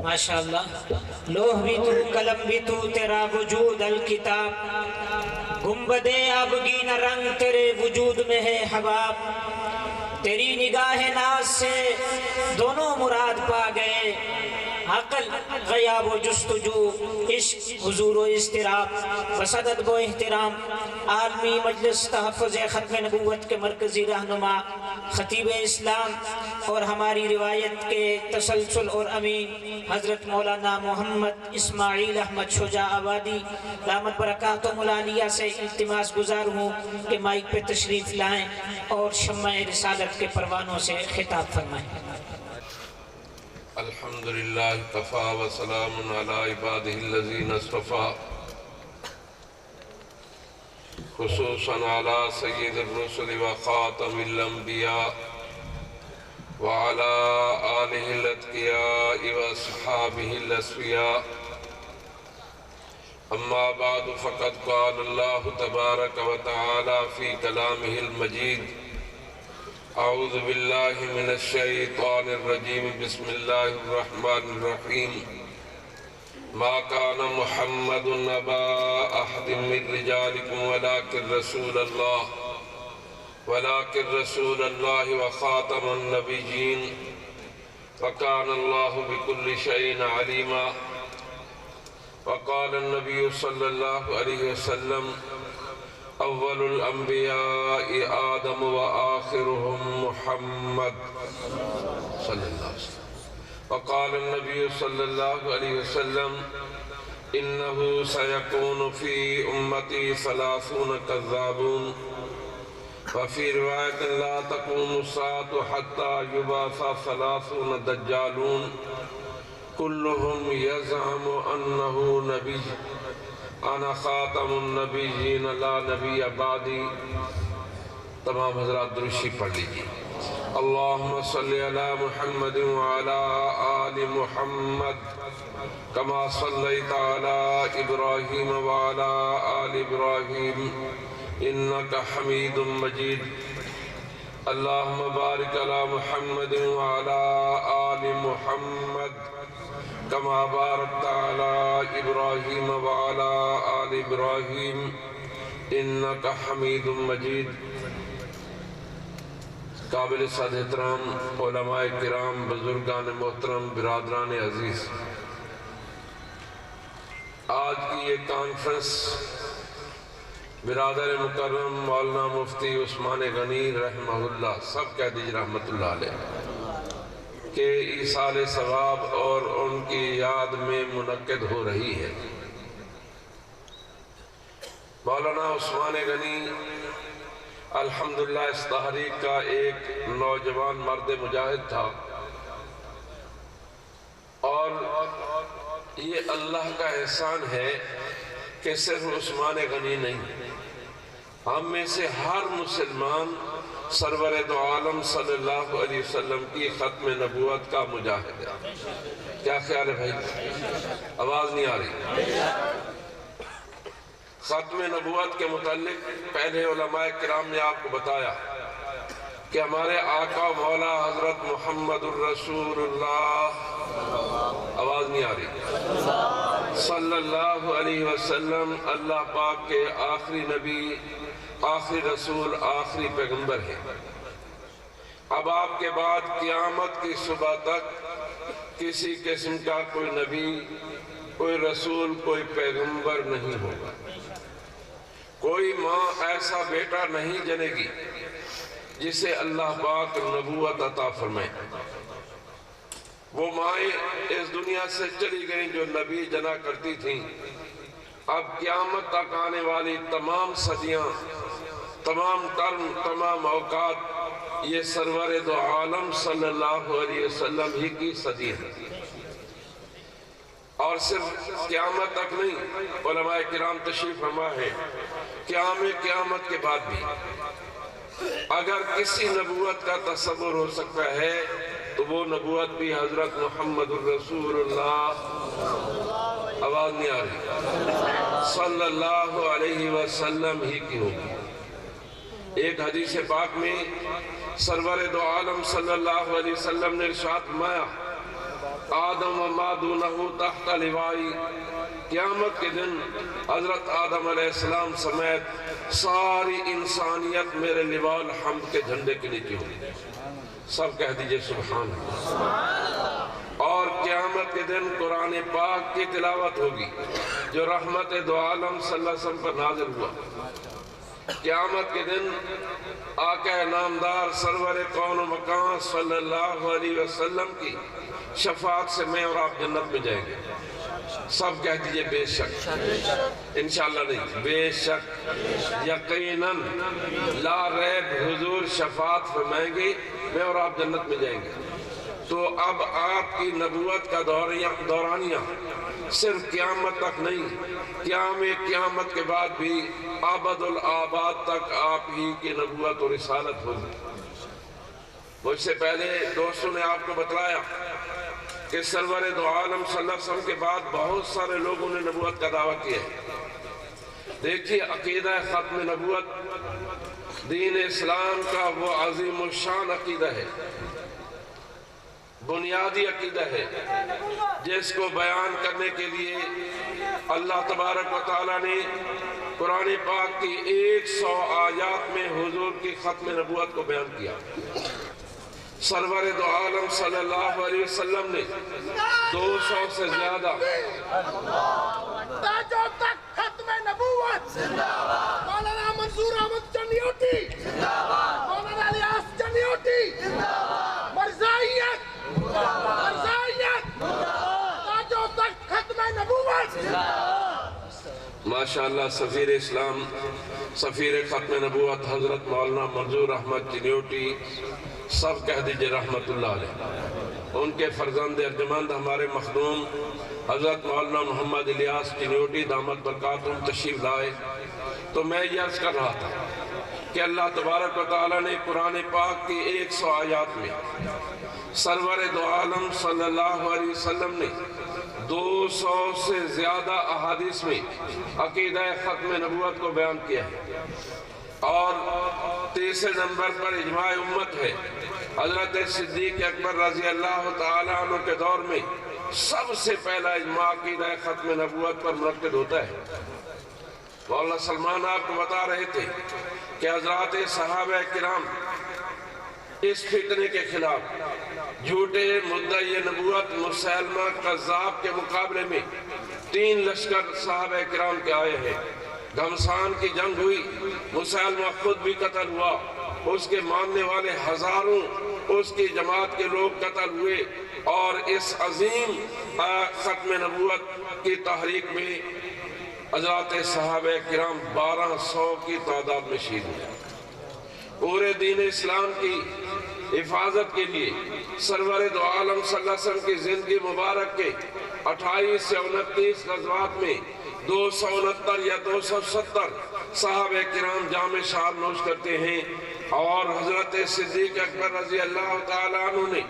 ماشاءاللہ. لوح بھی تو قلم بھی تو تیرا وجود الکتاب، گنبد آبگین رنگ تیرے وجود میں ہے حباب. تیری نگاہ ناز سے دونوں مراد پا گئے، عقل غیاب و جستجو، عشق حضور و اضطراب. بصدد و احترام عالمی مجلس تحفظ ختم نبوت کے مرکزی رہنما خطیب اسلام اور ہماری روایت کے تسلسل اور امین حضرت مولانا محمد اسماعیل احمد شجاع آبادی دامت برکاتہم العالیہ سے التماس گزار ہوں کہ مائک پہ تشریف لائیں اور شمع رسالت کے پروانوں سے خطاب فرمائیں. الحمدللہ کفا وسلام علی عبادہ الذین اصطفیٰ، خصوصاً علی سید الرسل وخاتم الانبیاء وعلی آلہ الاتقیاء واصحابہ الاصفیاء. اما بعد فقد قال اللہ تبارک وتعالی فی کلامہ المجید: اعوذ باللہ من الشیطان الرجیم، بسم اللہ الرحمن الرحیم. ما کان محمد ابا احد من رجالکم ولکن رسول اللہ وخاتم النبیین وکان اللہ بکل شیء علیما. وقال النبی صلی اللہ علیہ وسلم: اول الانبیاء آدم وآخرهم محمد صلی اللہ علیہ وسلم. وقال النبی صلی اللہ علیہ وسلم: انه سيكون في امتی 30 كذابون. وفي روایت: لا تقوم الساعة حتى يبعث 30 دجالون كلهم يزعم انه نبی. انا خاتم النبیین لا نبی بعدی. تمام حضرات درشی پڑھ لیجئے. اللہم صلی علی محمد وعلی آل محمد کما صلیت علی ابراہیم وعلی آل ابراہیم انکا حمید مجید. اللہم بارک علی محمد وعلی آل محمد کما بارکت علی ابراہیم وعلی آل ابراہیم انکا حمید مجید. قابل صد احترام علماء کرام، بزرگان محترم، برادران عزیز، آج کی یہ کانفرنس برادر مکرم مولانا مفتی عثمان غنی رحمہ اللہ، سب کہہ دیجئے رحمت اللہ علیہ، کہ ایصال ثواب اور ان کی یاد میں منعقد ہو رہی ہے. مولانا عثمان غنی الحمدللہ اس تحریک کا ایک نوجوان مرد مجاہد تھا، اور یہ اللہ کا احسان ہے کہ صرف عثمان غنی نہیں، ہم میں سے ہر مسلمان سرور دو عالم صلی اللہ علیہ وسلم کی ختم نبوت کا مجاہد ہے. کیا خیال ہے بھائی؟ آواز نہیں آ رہی. ختم نبوت کے متعلق پہلے علماء کرام نے آپ کو بتایا کہ ہمارے آقا مولا حضرت محمد الرسول اللہ، آواز نہیں آ رہی، صلی اللہ علیہ وسلم اللہ پاک کے آخری نبی، آخری رسول، آخری پیغمبر ہے. اب آپ کے بعد قیامت کی صبح تک کسی قسم کا کوئی نبی، کوئی رسول، کوئی پیغمبر نہیں ہوگا. کوئی ماں ایسا بیٹا نہیں جنے گی جسے اللہ پاک نبوت عطا فرمائے. وہ مائیں اس دنیا سے چلی گئیں جو نبی جنا کرتی تھیں. اب قیامت تک آنے والی تمام صدیاں، تمام ٹرم، تمام اوقات یہ سرور دو عالم صلی اللہ علیہ وسلم ہی کی صدی ہے. اور صرف قیامت تک نہیں، علماء کرام تشریف فرما ہے قیامت کے بعد بھی اگر کسی نبوت کا تصور ہو سکتا ہے تو وہ نبوت بھی حضرت محمد الرسول اللہ، آواز نہیں آ رہی، صلی اللہ علیہ وسلم ہی کی ہوگی. ایک حدیث پاک میں سرور دو عالم صلی اللہ علیہ وسلم نے ارشاد فرمایا آدم و ما دونہ تحت لوائی، قیامت کے دن حضرت آدم علیہ السلام سمیت ساری انسانیت میرے لواء الحمد کے جھنڈے کے نیچے ہوگی۔ سب کہہ دیجئے سبحان اللہ۔ اور قیامت کے دن قرآن پاک کی تلاوت ہوگی جو رحمت دو عالم صلی اللہ علیہ وسلم پر نازل ہوا۔ قیامت کے دن آقا نامدار سرور کون و مکان صلی اللہ علیہ وسلم کی شفاعت سے میں اور آپ جنت میں جائیں گے۔ سب کہہ دیجئے بے شک، انشاءاللہ نہیں، بے شک، یقیناً، لا ریب، حضور شفاعت فرمائیں گے، میں اور آپ جنت میں جائیں گے۔ تو اب آپ کی نبوت کا دورانیہ صرف قیامت تک نہیں، قیامت کے بعد بھی ابد الآباد تک آپ ہی کی نبوت اور رسالت ہوگی۔ مجھ سے پہلے دوستوں نے آپ کو بتلایا کہ سرور دو عالم صلی اللہ علیہ وسلم کے بعد بہت سارے لوگوں نے نبوت کا دعویٰ کیا ہے۔ دیکھیے عقیدہ ختم نبوت دین اسلام کا وہ عظیم الشان عقیدہ ہے، بنیادی عقیدہ ہے، جس کو بیان کرنے کے لیے اللہ تبارک و تعالیٰ نے قرآن پاک کی 100 آیات میں حضور کی ختم نبوت کو بیان کیا۔ سرور دو عالم صلی اللہ علیہ وسلم نے 200 سے زیادہ تاجوں تک ختم نبوت، مولانا منصور احمد چنیوٹی، مولانا الیاس چنیوٹی، مرزائیت، تاجوں تک ختم نبوت۔ ماشاءاللہ سفیر اسلام، سفیر ختم نبوت حضرت مولانا منظور احمد چنیوٹی، سب کہہ دیجئے رحمت اللہ علیہ۔ ان کے فرزند ارجمند ہمارے مخدوم حضرت مولانا محمد الیاس چنیوٹی دامت برکاتہم تشریف لائے۔ تو میں یہ عرض کر رہا تھا کہ اللہ تبارک و تعالیٰ نے قرآن پاک کی 100 آیات میں سرور دو عالم صلی اللہ علیہ وسلم نے 200 سے زیادہ احادیث میں عقیدہ ختم نبوت کو بیان کیا ہے۔ اور تیسرے نمبر پر اجماع امت ہے۔ حضرت صدیق اکبر رضی اللہ تعالیٰ عنہ کے دور میں سب سے پہلا اجماع عقیدہ ختم نبوت پر منعقد ہوتا ہے۔ مولانا سلمان آپ کو بتا رہے تھے کہ حضرات صحابہ کرام اس فتنے کے خلاف جھوٹے مدعی نبوت مسیلمہ کذاب کے مقابلے میں 3 لشکر صحابہ کرام کے آئے ہیں۔ گھمسان کی جنگ ہوئی، مسیلمہ خود بھی قتل ہوا، اس کے ماننے والے ہزاروں اس کی جماعت کے لوگ قتل ہوئے، اور اس عظیم ختم نبوت کی تحریک میں حضرات صحابہ کرام 1200 کی تعداد میں شہید ہوئے۔ پورے دین اسلام کی حفاظت کے لیے سرور دو عالم صلی اللہ علیہ وسلم کی زندگی مبارک کے 28 سے 29 غزوات میں 269 یا 270 صحابہ کرام جام شہادت نوش کرتے ہیں، اور حضرت صدیق اکبر رضی اللہ تعالیٰ عنہ نے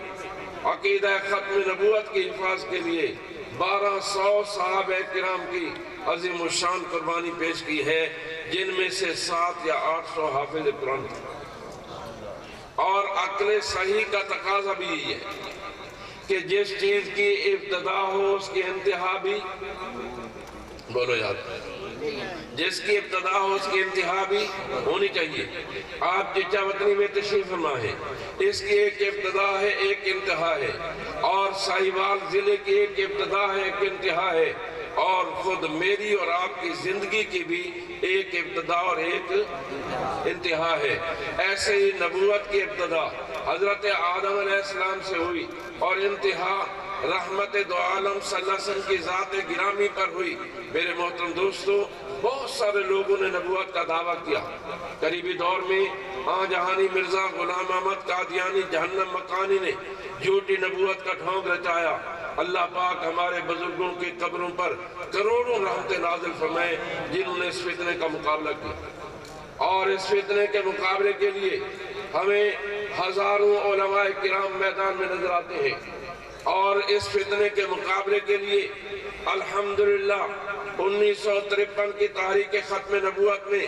عقیدہ ختم نبوت کی حفاظت کے لیے 1200 صحابہ کرام کی عظیم الشان قربانی پیش کی ہے، جن میں سے 700 یا 800 حافظ قرآن تھے۔ اور عقل صحیح کا تقاضا بھی یہی ہے کہ جس چیز کی ابتدا ہو اس کی انتہا بھی، بولو یار، جس کی ابتدا ہو اس کی انتہا بھی ہونی چاہیے۔ آپ چچا وطنی میں تشریف فرما ہے، اس کی ایک ابتدا ہے، ایک انتہا ہے، اور ساہیوال ضلع کی ایک ابتدا ہے، ایک انتہا ہے، اور خود میری اور آپ کی زندگی کی بھی ایک ابتدا اور ایک انتہا ہے۔ ایسے ہی نبوت کی ابتدا حضرت آدم علیہ السلام سے ہوئی، اور انتہا رحمت دو عالم صلی اللہ علیہ وسلم کی ذات گرامی پر ہوئی۔ میرے محترم دوستو، بہت سارے لوگوں نے نبوت کا دعویٰ کیا۔ قریبی دور میں جہانی مرزا غلام احمد قادیانی جہنم مکانی نے جھوٹی نبوت کا ڈھونگ رچایا۔ اللہ پاک ہمارے بزرگوں کی قبروں پر کروڑوں رحمتیں نازل فرمائے جنہوں نے اس فتنے کا مقابلہ کیا، اور اس فتنے کے مقابلے کے لیے ہمیں ہزاروں علماء کرام میدان میں نظر آتے ہیں، اور اس فتنے کے مقابلے کے لیے الحمدللہ 1953 کی تحریک ختم نبوت میں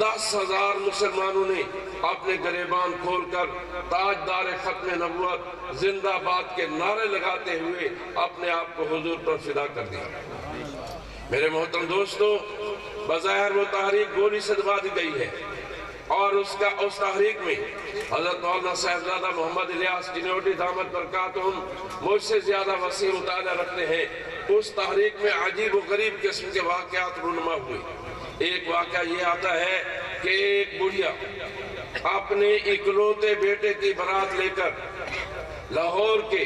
10,000 مسلمانوں نے اپنے گریبان کھول کر تاجدار ختم نبوت زندہ باد کے نعرے لگاتے ہوئے اپنے آپ کو حضور پر فدا کر دیا۔ میرے محترم دوستو، بظاہر وہ تحریک گولی سے دبا دی گئی ہے، اور اس تحریک میں حضرت مولانا صاحبزادہ محمد الیاس چنیوٹی دامت برکاتہم مجھ سے زیادہ وسیع مطالعہ رکھتے ہیں۔ اس تحریک میں عجیب و غریب قسم کے واقعات رونما ہوئے۔ ایک واقعہ یہ آتا ہے کہ ایک بڑھیا اپنے اکلوتے بیٹے کی برات لے کر لاہور کے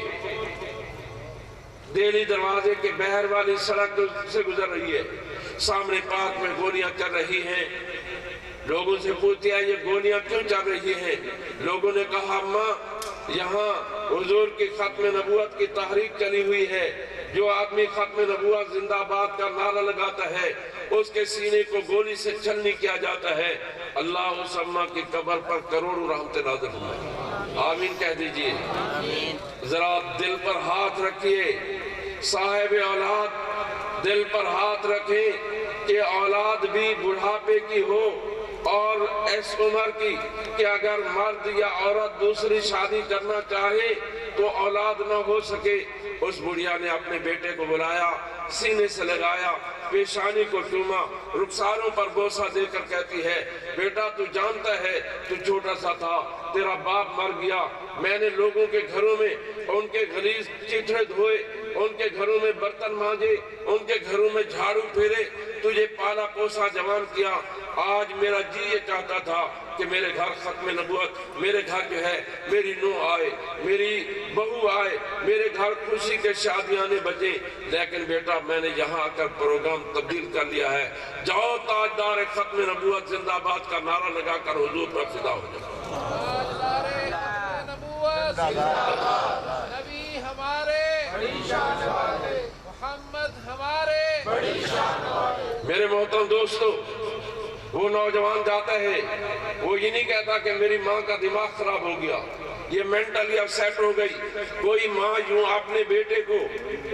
دہلی دروازے کے بہر والی سڑک سے گزر رہی ہے، سامنے پارک میں گولیاں چل رہی ہیں۔ لوگوں سے پوچھتی ہے یہ گولیاں کیوں چل رہی ہیں؟ لوگوں نے کہا ماں یہاں حضور کی ختم نبوت کی تحریک چلی ہوئی ہے، جو آدمی ختم نبوت زندہ باد کا نعرہ لگاتا ہے اس کے سینے کو گولی سے چھلنی کیا جاتا ہے۔ اللہ اس اماں کی قبر پر کروڑوں رحمت نازل ہوئے۔ آمین کہہ دیجئے۔ ذرا دل پر ہاتھ رکھیے، صاحب اولاد دل پر ہاتھ رکھیں کہ اولاد بھی بڑھاپے کی ہو اور اس عمر کی کہ اگر مرد یا عورت دوسری شادی کرنا چاہے تو اولاد نہ ہو سکے۔ اس بڑھیا نے اپنے بیٹے کو بلایا، سینے سے لگایا، پیشانی کو چوما، رخساروں پر بوسہ دے کر کہتی ہے بیٹا تو جانتا ہے تو چھوٹا سا تھا، تیرا باپ مر گیا، میں نے لوگوں کے گھروں میں ان کے غلیظ چیتھڑے دھوئے، ان کے گھروں میں برتن مانجے، ان کے گھروں میں جھاڑو پھیرے، تجھے پالا پوسا جوان کیا۔ آج میرا جی یہ چاہتا تھا کہ میرے گھر ختم نبوت، میرے گھر جو ہے میری نوح آئے، میری بہو آئے، میرے گھر خوشی کے شادیانے بجے، لیکن بیٹا میں نے یہاں آ کر پروگرام تبدیل کر لیا ہے۔ جاؤ تاجدار ختم نبوت زندہ باد کا نعرہ لگا کر حضور پر فدا ہو جاؤ۔ تاجدار ختم نبوت نبی ہمارے بڑی شان والے، محمد ہمارے بڑی شان والے۔ میرے محترم دوستو، وہ نوجوان جاتا ہے، وہ یہ نہیں کہتا کہ میری ماں کا دماغ خراب ہو گیا، یہ مینٹلی اپسیٹ ہو گئی۔ کوئی ماں یوں اپنے بیٹے کو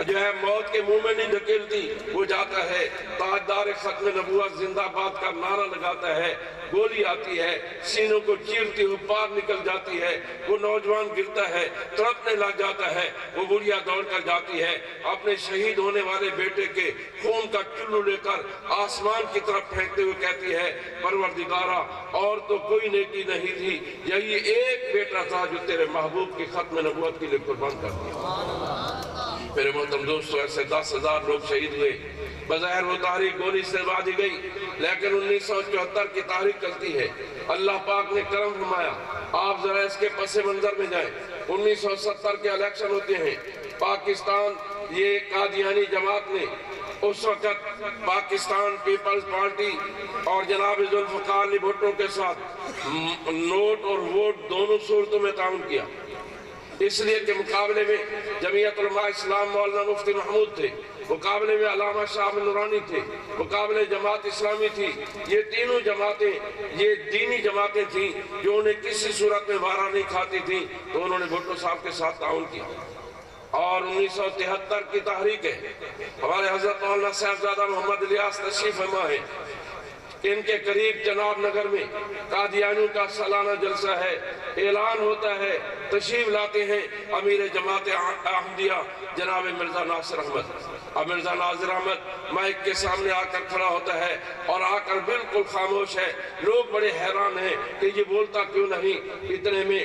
جو ہے موت کے منہ میں نہیں دھکیلتی، وہ جاتا ہے تاجدار ختم نبوت زندہ باد کا نعرہ لگاتا ہے، گولی آتی ہے، سینوں کو چیرتی ہوئی پار نکل جاتی ہے، وہ نوجوان گرتا ہے، تڑپنے لگ جاتا ہے، وہ بڑھیا دوڑ کر جاتی ہے، اپنے شہید ہونے والے بیٹے کے خون کا چلو لے کر آسمان کی طرف پھینکتے ہوئے کہتی ہے پروردگارا اور تو کوئی نیکی نہیں تھی، یہی ایک بیٹا تھا جو تیرے محبوب کی ختم نبوت کے لیے قربان کر دیا۔ میرے محترم دوستو، ایسے 10,000 لوگ شہید ہوئے۔ بظاہر وہ تحریک گولی سے دبا دی گئی، لیکن 1974 کی تحریک چلتی ہے۔ اللہ پاک نے کرم فرمایا، آپ ذرا اس کے پس منظر میں جائیں۔ 1970 کے الیکشن ہوتے ہیں، پاکستان یہ قادیانی جماعت نے اس وقت پاکستان پیپلز پارٹی اور جناب ذوالفقار علی بھٹو کے ساتھ نوٹ اور ووٹ دونوں صورتوں میں تعاون کیا، اس لیے کہ مقابلے میں جمعیت علماء اسلام مولانا مفتی محمود تھے، مقابلے میں علامہ شاہ نورانی تھے، مقابلے جماعت اسلامی تھی۔ یہ تینوں جماعتیں یہ دینی جماعتیں تھیں جو انہیں کسی صورت میں وارہ نہیں کھاتی تھیں، تو انہوں نے بھٹو صاحب کے ساتھ تعاون کیا۔ اور 1973 کی تحریک ہے، ہمارے حضرت مولانا صاحبزادہ محمد الیاس تشریف فرما ہے، ان کے قریب جناب نگر میں قادیانیوں کا سالانہ جلسہ ہے، اعلان ہوتا ہے، تشریف لاتے ہیں امیر جماعت احمدیہ جناب مرزا ناصر احمد۔ اب مرزا ناصر احمد مائک کے سامنے آ کر کھڑا ہوتا ہے اور آ کر بالکل خاموش ہے، لوگ بڑے حیران ہیں کہ یہ بولتا کیوں نہیں۔ اتنے میں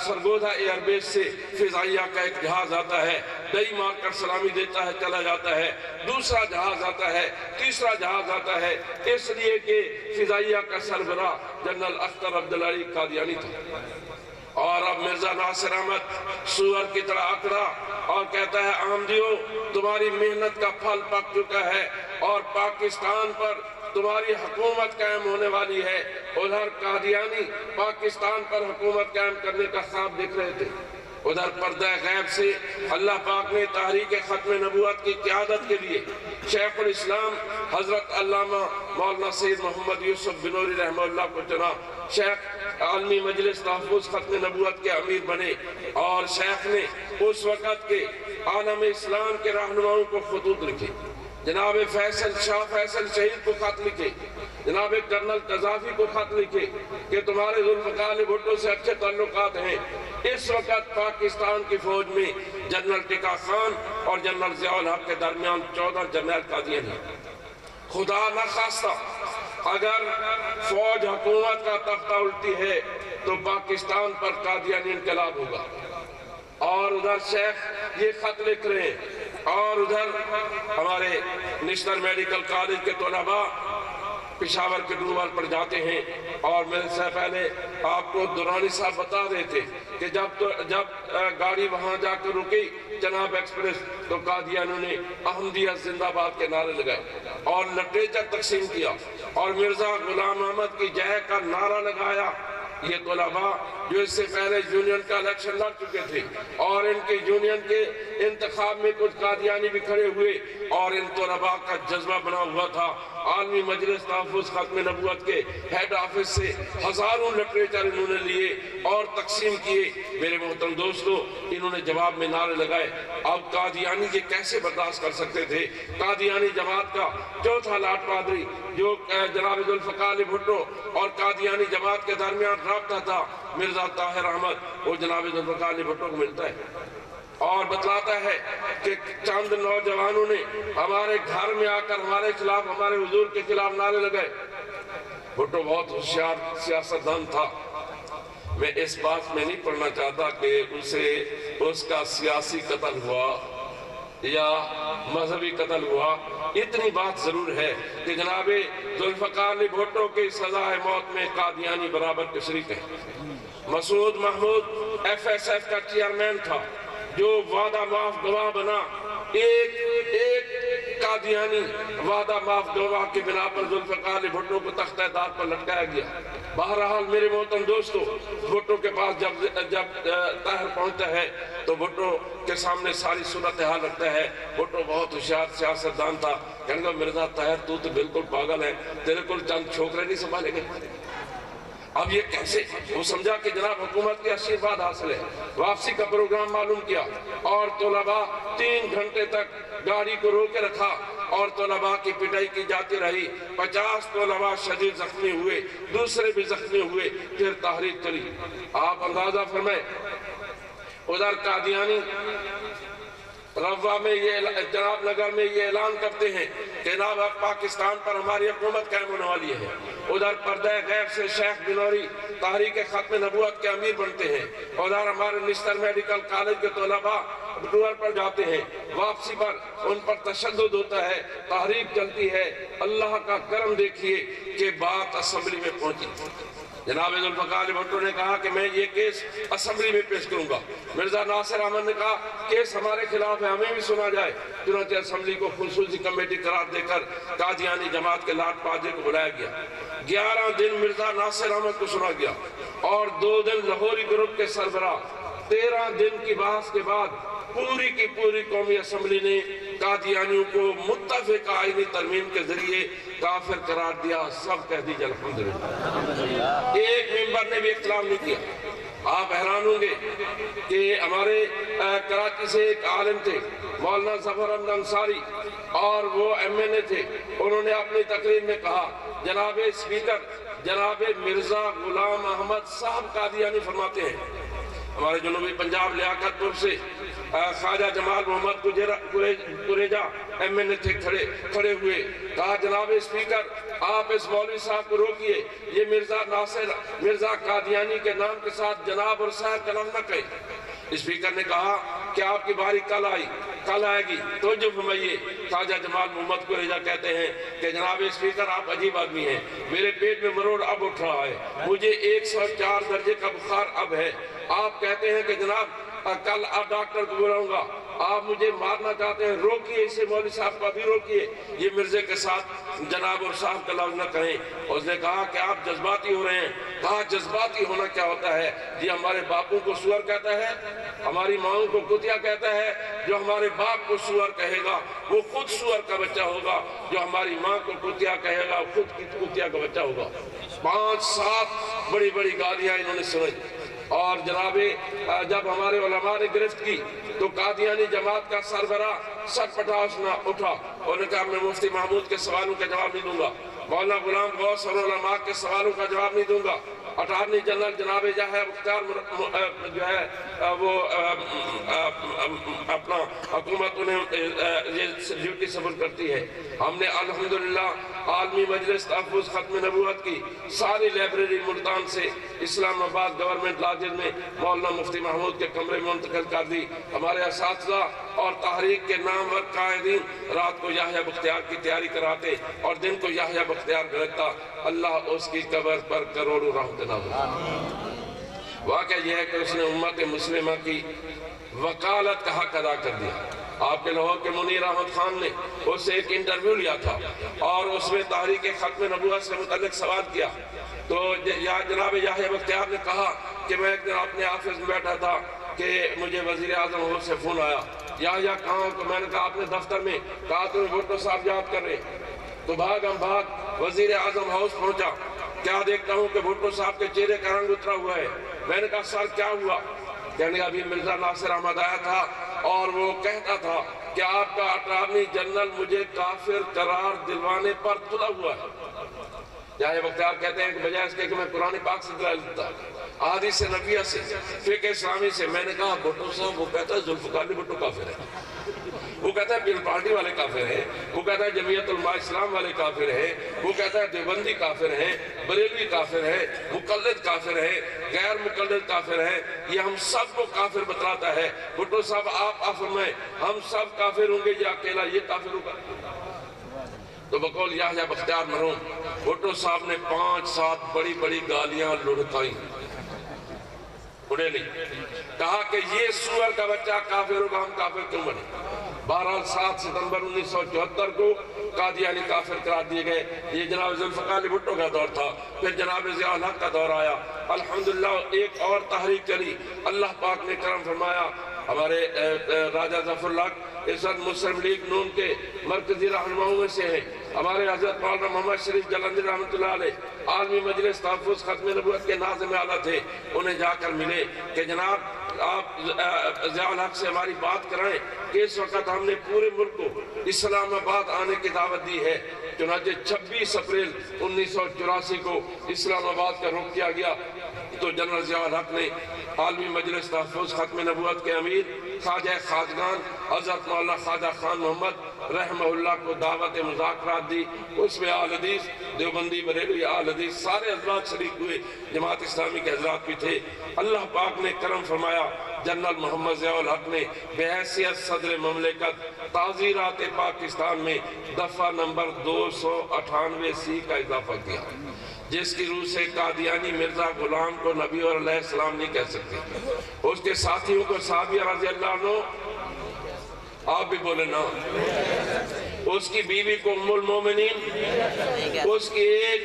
سرگودا ایئر بیس سے فضائیہ کا ایک جہاز آتا ہے، ڈئی مار کر سلامی دیتا ہے، چلا جاتا ہے، دوسرا جہاز آتا ہے، تیسرا جہاز آتا ہے، اس لیے کہ فضائیہ کا سربراہ جنرل اختر عبدالعلی قادیانی تھا۔ اور اب مرزا ناصر احمد سور کی طرح اکڑا اور کہتا ہے احمدیوں تمہاری محنت کا پھل پک چکا ہے اور پاکستان پر تمہاری حکومت قائم ہونے والی ہے۔ ادھر قادیانی پاکستان پر حکومت قائم کرنے کا خواب دیکھ رہے تھے، ادھر پردہ غیب سے اللہ پاک نے تحریک ختم نبوت کی قیادت کے لیے شیخ الاسلام حضرت علامہ مولانا سید محمد یوسف بنوری رحمہ اللہ کو چنا، شیخ عالمی مجلس تحفظ ختم نبوت کے امیر بنے، اور شیخ نے اس وقت کے عالم اسلام کے رہنماؤں کو خطوط لکھے۔ جناب فیصل شاہ فیصل شہید کو خط لکھے، جناب کرنل قذافی کو خط لکھے کہ تمہارے ذوالفقار بھٹو سے اچھے تعلقات ہیں۔ اس وقت پاکستان کی فوج میں جنرل ٹکا خان اور جنرل ضیاء الحق کے درمیان 14 جرنیل قادیانی ہیں۔ خدا نہ خواستہ اگر فوج حکومت کا تختہ الٹی ہے تو پاکستان پر قادیانی انقلاب ہوگا۔ اور ادھر شیخ یہ خط لکھ رہے ہیں، اور ادھر ہمارے نیشنل میڈیکل کالج کے طلباء پشاور کے ڈومال پر جاتے ہیں، اور میرے سے پہلے آپ کو دورانی صاحب بتا رہے تھے کہ جب گاڑی وہاں جا کر رکی جناب ایکسپریس تو قادیانیوں نے احمدیت زندہ باد کے نعرے لگائے اور لٹریچر تقسیم کیا اور مرزا غلام احمد کی جے کا نعرہ لگایا۔ یہ طلباء جو اس سے پہلے یونین کا الیکشن لڑ چکے تھے اور ان کے یونین کے انتخاب میں کچھ قادیانی بھی کھڑے ہوئے، اور ان طلباء کا جذبہ بنا ہوا تھا۔ عالمی مجلس تحفظ ختم نبوت کے ہیڈ آفس سے ہزاروں لٹریچر انہوں نے لیے اور تقسیم کیے۔ میرے محترم دوستو، انہوں نے جواب میں نعرے لگائے۔ اب قادیانی یہ کیسے برداشت کر سکتے تھے؟ قادیانی جماعت کا چوتھا لاٹ پادری جو جناب ذوالفقار بھٹو اور قادیانی جماعت کے درمیان رابطہ تھا، مرزا طاہر احمد، وہ جناب ذوالفقار بھٹو کو ملتا ہے اور بتلاتا ہے کہ چند نوجوانوں نے ہمارے گھر میں آ کر ہمارے خلاف، ہمارے حضور کے خلاف نعرے لگائے۔ بھٹو بہت ہوشیار سیاستدان تھا۔ میں اس بات میں نہیں پڑھنا چاہتا کہ اس کا سیاسی قتل ہوا یا مذہبی قتل ہوا۔ اتنی بات ضرور ہے کہ جناب ذوالفقار بھٹو کی سزائے موت میں قادیانی برابر کے شریک ہیں۔ مسعود محمود ایف ایس ایف کا چیئرمین تھا جو وعدہ معاف گواہ بنا۔ ایک قادیانی وعدہ معاف گواہ کی بنا پر ذوالفقار بھٹو کو تختہ دار پر لٹکایا گیا۔ بہرحال میرے محترم دوستو، بھٹو کے پاس جب طاہر پہنچتا ہے تو بھٹو کے سامنے ساری صورتحال رکھتا ہے۔ بھٹو بہت ہوشیار سیاستدان تھا، کہنے گا مرزا طاہر تو بالکل پاگل ہے، تیرے کو چند چھوکرے نہیں سنبھالے گئے۔ اب یہ کیسے؟ وہ سمجھا کہ جناب حکومت کے آشیرواد حاصل ہے۔ واپسی کا پروگرام معلوم کیا اور طلباء 3 گھنٹے تک گاڑی کو روکے رکھا اور طلباء کی پٹائی کی جاتی رہی۔ 50 طلباء شدید زخمی ہوئے، دوسرے بھی زخمی ہوئے، پھر تحریک چلی۔ آپ اندازہ فرمائیں، ادھر قادیانی روا میں جناب نگر میں یہ اعلان کرتے ہیں کہ جناب اب پاکستان پر ہماری حکومت قائم ہونے والی ہے۔ ادھر پردہ غیب سے شیخ بنوری تحریک ختم نبوت کے امیر بنتے ہیں۔ ادھر ہمارے نیشنل میڈیکل کالج کے طلباء ٹور پر جاتے ہیں۔ واپسی پر ان پر تشدد ہوتا ہے، تحریک چلتی ہے۔ اللہ کا کرم دیکھیے کہ بات اسمبلی میں پہنچی۔ جناب ذوالفقار بھٹو نے کہا کہ میں یہ کیس اسمبلی میں پیش کروں گا۔ مرزا ناصر احمد نے کہا کیس ہمارے خلاف ہے، ہمیں بھی سنا جائے۔ چنانچہ اسمبلی کو خصوصی کمیٹی قرار دے کر قادیانی جماعت کے لاٹ پادری کو بلایا گیا۔ 11 دن مرزا ناصر احمد کو سنا گیا اور 2 دن لاہوری گروپ کے سربراہ۔ 13 دن کی بحث کے بعد پوری کی پوری قومی اسمبلی نے قادیانیوں کو متفق آئینی ترمیم کے ذریعے کافر قرار دیا۔ سب کہہ دیجئے الحمدللہ۔ ایک ممبر نے بھی اختلاف نہیں کیا۔ آپ حیران ہوں گے کہ ہمارے کراچی سے ایک عالم تھے مولانا ظفر احمد انصاری، اور وہ MNA تھے۔ انہوں نے اپنی تقریر میں کہا جناب اسپیکر، جناب مرزا غلام احمد صاحب قادیانی فرماتے ہیں۔ ہمارے جنوبی پنجاب لیاقت پور سے خواجہ جمال محمد قریجہ MNA تھے کھڑے ہوئے، کہا جناب اسپیکر آپ اس مولوی صاحب کو روکیے، یہ مرزا قادیانی کے نام کے ساتھ جناب اور صاحب کا نام نہ کہے۔ اسپیکر نے کہا کہ آپ کی باری کل آئے گی، توجہ فرمائیے۔ خواجہ جمال محمد قریجہ کہتے ہیں کہ جناب اسپیکر آپ عجیب آدمی ہیں، میرے پیٹ میں مروڑ اب اٹھ رہا ہے، مجھے 104 درجے کا بخار اب ہے۔ آپ کہتے ہیں کہ جناب کل آپ ڈاکٹر کو بلاؤں گا، آپ مجھے مارنا چاہتے ہیں، روکیے اسے، مولوی صاحب کو ابھی روکیے، یہ مرزے کے ساتھ جناب اور صاحب کا لفظ نہ کہیں۔ اس نے کہا کہ آپ جذباتی ہو رہے ہیں۔ کہا جذباتی ہونا کیا ہوتا ہے؟ یہ ہمارے باپوں کو سور کہتا ہے، ہماری ماؤں کو کتیا کہتا ہے۔ جو ہمارے باپ کو سور کہے گا وہ خود سور کا بچہ ہوگا، جو ہماری ماں کو کتیا کہے گا خود کتیا کا بچہ ہوگا۔ 5-7 بڑی بڑی گالیاں انہوں نے سنائی اور جناب جب ہمارے علماء نے گرفت کی تو قادیانی جماعت کا سربراہ سرپٹاش نہ اٹھا، انہوں نے کہا میں مفتی محمود کے سوالوں کا جواب نہیں دوں گا، مولانا غلام غوث اور علماء کے سوالوں کا جواب نہیں دوں گا۔ اٹارنی جنرل جناب یحییٰ بختیار جو ہے وہ اپنا حکومت انہیں یہ ڈیوٹی سبر کرتی ہے۔ ہم نے الحمدللہ عالمی مجلس تحفظ ختم نبوت کی ساری لائبریری ملتان سے اسلام آباد گورنمنٹ لاجز میں مولانا مفتی محمود کے کمرے میں منتقل کر دی۔ ہمارے اساتذہ اور تحریک کے نامور قائدین رات کو یحییٰ بختیار کی تیاری کراتے اور دن کو یحییٰ بختیار بھیجتا۔ اللہ اس کی قبر پر کروڑوں رحمت نازل۔ واقعہ یہ ہے کہ اس نے امت مسلمہ کی وکالت کا حق ادا کر دیا۔ آپ کے لاہور کے منیر احمد خان نے اس سے ایک انٹرویو لیا تھا اور اس میں تحریک ختم نبوت سے متعلق سوال کیا تو جناب یحییٰ بختیار نے کہا کہ میں ایک دن اپنے آفس میں بیٹھا تھا کہ مجھے وزیر اعظم ہاؤس سے فون آیا، یحییٰ کہاں؟ تو میں نے کہا اپنے دفتر میں۔ کہا تمہیں بھٹو صاحب یاد کر رہے تو بھاگ وزیر اعظم ہاؤس پہنچا۔ کیا دیکھتا ہوں کہ بھٹو صاحب کے چہرے کا رنگ اترا ہوا ہے۔ میں نے کہا سر کیا ہوا؟ کہنے کا ابھی مرزا ناصر احمد آیا تھا اور وہ کہتا تھا کہ آپ کا اٹارنی جنرل مجھے کافر قرار دلوانے پر تلا ہوا ہے۔ یحییٰ بختیار کہتے ہیں کہ بجائے اس کے کہ میں قرآن پاک سے دلائل دیتا، احادیث نبویہ سے، فقہ اسلامی سے۔ میں نے کہا بھٹو صاحب، وہ کہتا ہے ذوالفقار علی بھٹو کافر ہے، وہ کہتا ہے پیپل پارٹی والے کافر ہیں، وہ کہتا ہے جمعیت علماء اسلام والے کافر ہیں، وہ کہتا ہے دیوبندی کافر ہیں، بریلوی کافر ہیں، مقلد کافر ہیں، غیر مقلد کافر ہیں۔ یہ ہم سب کو کافر بتلاتا ہے۔ بھٹو صاحب آپ فرمائیں ہم سب کافر ہوں گے یا اکیلا یہ کافر ہوگا؟ تو بقول یحییٰ بختیار مرحوم بھٹو صاحب نے 5-7 بڑی بڑی گالیاں لڑکائیں، انہیں نہیں کہا کہ یہ سور کا بچہ کافر ہوگا، ہم کافر کیوں بنے؟ بہرحال 7 ستمبر 1974 کو قادیانی کافر قرار دیے گئے۔ یہ جناب ذوالفقار علی بھٹو کا دور تھا۔ پھر جناب ضیاء الحق کا دور آیا۔ الحمدللہ ایک اور تحریک چلی، اللہ پاک نے کرم فرمایا۔ ہمارے راجہ ظفر الحق اس وقت مسلم لیگ نون کے مرکزی رہنماؤں میں سے ہیں۔ ہمارے حضرت مولانا محمد شریف جلندھری رحمۃ اللہ علیہ عالمی مجلس تحفظ ختم نبوت کے ناظم اعلیٰ تھے۔ انہیں جا کر ملے کہ جناب آپ ضیاء الحق سے ہماری بات کرائیں کہ اس وقت ہم نے پورے ملک کو اسلام آباد آنے کی دعوت دی ہے۔ چنانچہ 26 اپریل 1984 کو اسلام آباد کا رخ کیا گیا تو جنرل ضیاء الحق نے عالمی مجلس تحفظ ختم نبوت کے امیر خواجہ خواجگان حضرت مولانا خواجہ خان محمد رحمہ اللہ کو دعوت مذاکرات دی۔ اس میں اہل حدیث دیوبندی بریلوی اہل حدیث سارے حضرات شریک ہوئے، جماعت اسلامی کے حضرات بھی تھے۔ اللہ پاک نے کرم فرمایا، جنرل محمد ضیاء الحق نے بحیثیت صدر مملکت تعزیرات پاکستان میں دفعہ نمبر 298C کا اضافہ کیا، جس کی روح سے قادیانی مرزا غلام کو نبی اور علیہ السلام نہیں کہہ سکتے، اس کے ساتھیوں کو صحابی رضی اللہ عنہ، آپ بھی بولے نا، اس کی بیوی کو ام المومنین، اس کی ایک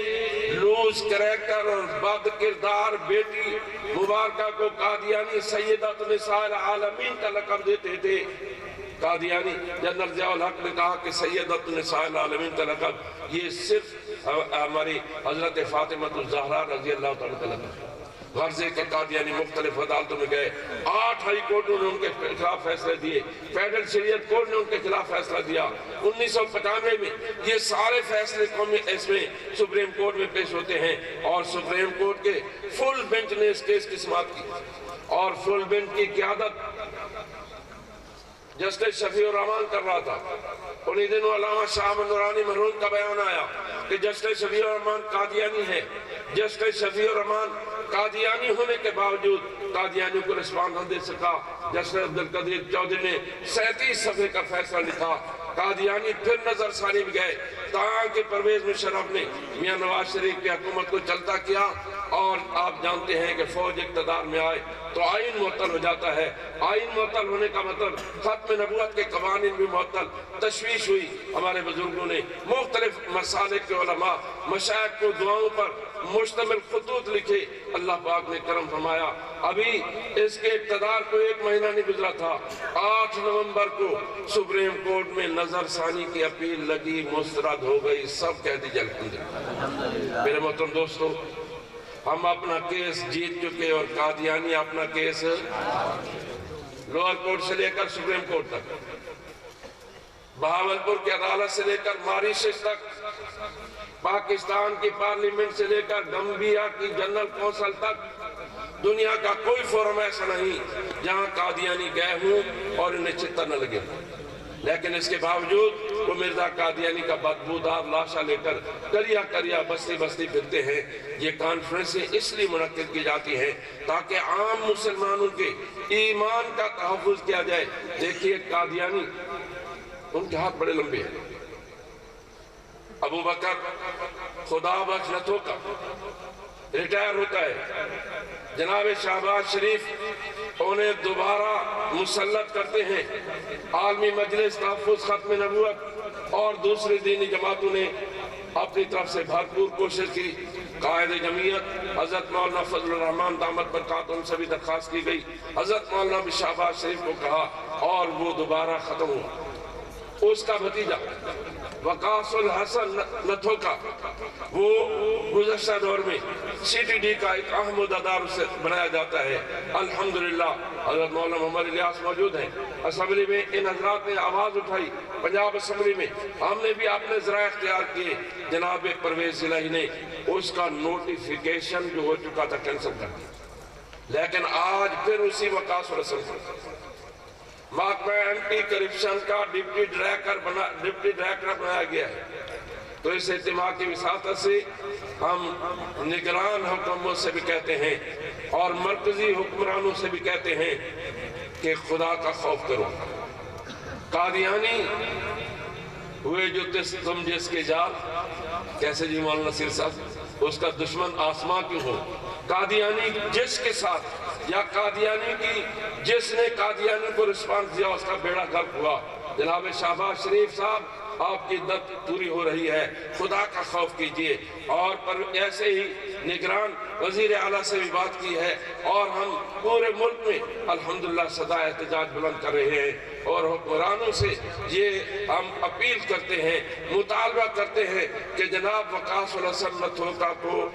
لوز کریکٹر اور بد کردار بیٹی مبارکہ کو قادیانی سیدۃ نساء العالمین کا لقب دیتے تھے۔ قادیانی جنرل ضیاء الحق نے کہا کہ سیدۃ نساء العالمین کا لقب یہ صرف ہماری حضرت فاطمہ الزہرا رضی اللہ تعالیٰ کا لقب ہے۔ غرضے کے قادیانی مختلف عدالتوں میں گئے، 8 ہائی کورٹوں نے ان کے خلاف فیصلے دیے، فیڈرل شریعت کورٹ نے ان کے خلاف فیصلہ دیا۔ 1995 میں یہ سارے فیصلے قومی اس میں سپریم کورٹ میں پیش ہوتے ہیں اور سپریم کورٹ کے فل بینچ نے اس کیس کی سماعت کی اور فل بینچ کی قیادت جسٹس شفیع الرحمان کر رہا تھا۔ انہی دنوں علامہ شاہ احمد نورانی مرحوم کا بیان آیا کہ جسٹس شفیع الرحمان قادیانی ہے۔ جسٹس شفیع الرحمان قادیانی ہونے کے باوجود قادیانیوں کو رسپانس نہ دے سکا۔ جسٹس عبدالقدیر چودھری نے 37 صفحے کا فیصلہ لکھا۔ قادیانی پھر نظر ثانی میں گئے تاکہ پرویز مشرف نے میاں نواز شریف کی حکومت کو چلتا کیا اور آپ جانتے ہیں کہ فوج اقتدار میں آئے تو آئین معطل ہو جاتا ہے۔ آئین معطل ہونے کا مطلب ختم نبوت کے قوانین بھی معطل۔ تشویش ہوئی، ہمارے بزرگوں نے مختلف مسالک کے علماء مشائخ کو دعاؤں پر مشتمل خطوط لکھے۔ اللہ پاک نے کرم فرمایا، ابھی اس کے اقتدار کو 1 مہینہ نہیں گزرا تھا، 8 نومبر کو سپریم کورٹ میں نظر ثانی کی اپیل لگی، مسترد ہو گئی۔ سب کہہ دیجئے الحمدللہ۔ میرے محترم دوستو، ہم اپنا کیس جیت چکے اور قادیانی اپنا کیس لوئر کورٹ سے لے کر سپریم کورٹ تک، بہاولپور کی عدالت سے لے کر ماریشس تک، پاکستان کی پارلیمنٹ سے لے کر گمبیا کی جنرل کونسل تک، دنیا کا کوئی فورم ایسا نہیں جہاں قادیانی گئے ہوں اور انہیں چتر نہ لگے ہوں۔ لیکن اس کے باوجود وہ مرزا قادیانی کا بدبودار لاشا لے کر کریا کریا بستی بستی پھرتے ہیں۔ یہ کانفرنسیں اس لیے منعقد کی جاتی ہیں تاکہ عام مسلمانوں کے ایمان کا تحفظ کیا جائے۔ دیکھیے قادیانی، ان کے ہاتھ بڑے لمبے ہیں۔ ابو بکر خدا بخش نتھو کا ریٹائر ہوتا ہے، جناب شہباز شریف انہیں دوبارہ مسلط کرتے ہیں۔ عالمی مجلس تحفظ ختم نبوت اور دوسری دینی جماعتوں نے اپنی طرف سے بھرپور کوشش کی۔ قائد جمعیت حضرت مولانا فضل الرحمان دامت برکاتہم سے بھی درخواست کی گئی، حضرت مولانا شہباز شریف کو کہا اور وہ دوبارہ ختم ہوا۔ اس کا بھتیجا وقاص الحسن نتھو کا، وہ گزشتہ دور میں سی ٹی ڈی کا ایک اہم عہدیدار سے بنایا جاتا ہے۔ الحمدللہ حضرت مولانا محمد الیاس موجود ہیں۔ اسمبلی میں ان حضرات نے آواز اٹھائی، پنجاب اسمبلی میں ہم نے بھی اپنے ذرائع اختیار کیے۔ جناب پرویز الہی نے اس کا نوٹیفیکیشن جو ہو چکا تھا کینسل کر دیا، لیکن آج پھر اسی وقاص الحسن کو محکمہ اینٹی کرپشن کا ڈپٹی ڈائریکٹر بنایا گیا ہے۔ تو اس اجتماع کی وساطت سے ہم نگران حکومتوں سے بھی کہتے ہیں اور مرکزی حکمرانوں سے بھی کہتے ہیں کہ خدا کا خوف کرو۔ قادیانی ہوئے جو تم جس کے جال، کیسے جی مولانا نصیر صاحب، اس کا دشمن آسماں کیوں ہو؟ قادیانی جس کے ساتھ یا قادیانی کی جس نے قادیانی کو رسپانس دیا اس کا بیڑا غرق ہوا۔ جناب شہباز شریف صاحب، آپ کی عدت پوری ہو رہی ہے، خدا کا خوف کیجئے۔ اور پر ایسے ہی نگران وزیر اعلیٰ سے بھی بات کی ہے اور ہم پورے ملک میں الحمدللہ صدا احتجاج بلند کر رہے ہیں اور حکمرانوں سے یہ ہم اپیل کرتے ہیں، مطالبہ کرتے ہیں کہ جناب وقاص الحسن نتھو کو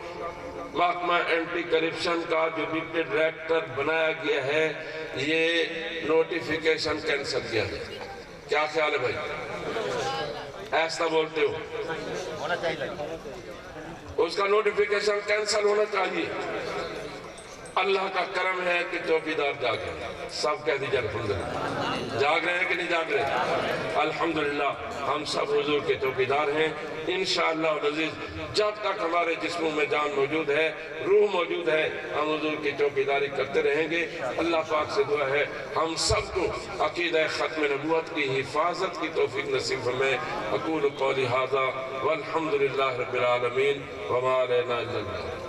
محکمہ اینٹی کرپشن کا جو ڈپٹی ڈائریکٹر بنایا گیا ہے یہ نوٹیفیکیشن کینسل کیا جائے۔ کیا خیال ہے بھائی؟ ایسا بولتے ہو؟ اس کا نوٹیفیکیشن کینسل ہونا چاہیے۔ اللہ کا کرم ہے کہ چوکیدار جاگ رہے ہیں، سب کہہ دیجئے الحمدللہ۔ جاگ رہے ہیں کہ نہیں جاگ رہے؟ الحمدللہ ہم سب حضور کے چوکیدار ہیں۔ انشاءاللہ العزیز جب تک ہمارے جسموں میں جان موجود ہے، روح موجود ہے، ہم حضور کی چوکیداری کرتے رہیں گے۔ اللہ پاک سے دعا ہے ہم سب کو عقیدہ ختم نبوت کی حفاظت کی توفیق نصیب فرمائے۔ اقول قولی ھذا والحمدللہ رب العالمین وما علینا الا البلاغ۔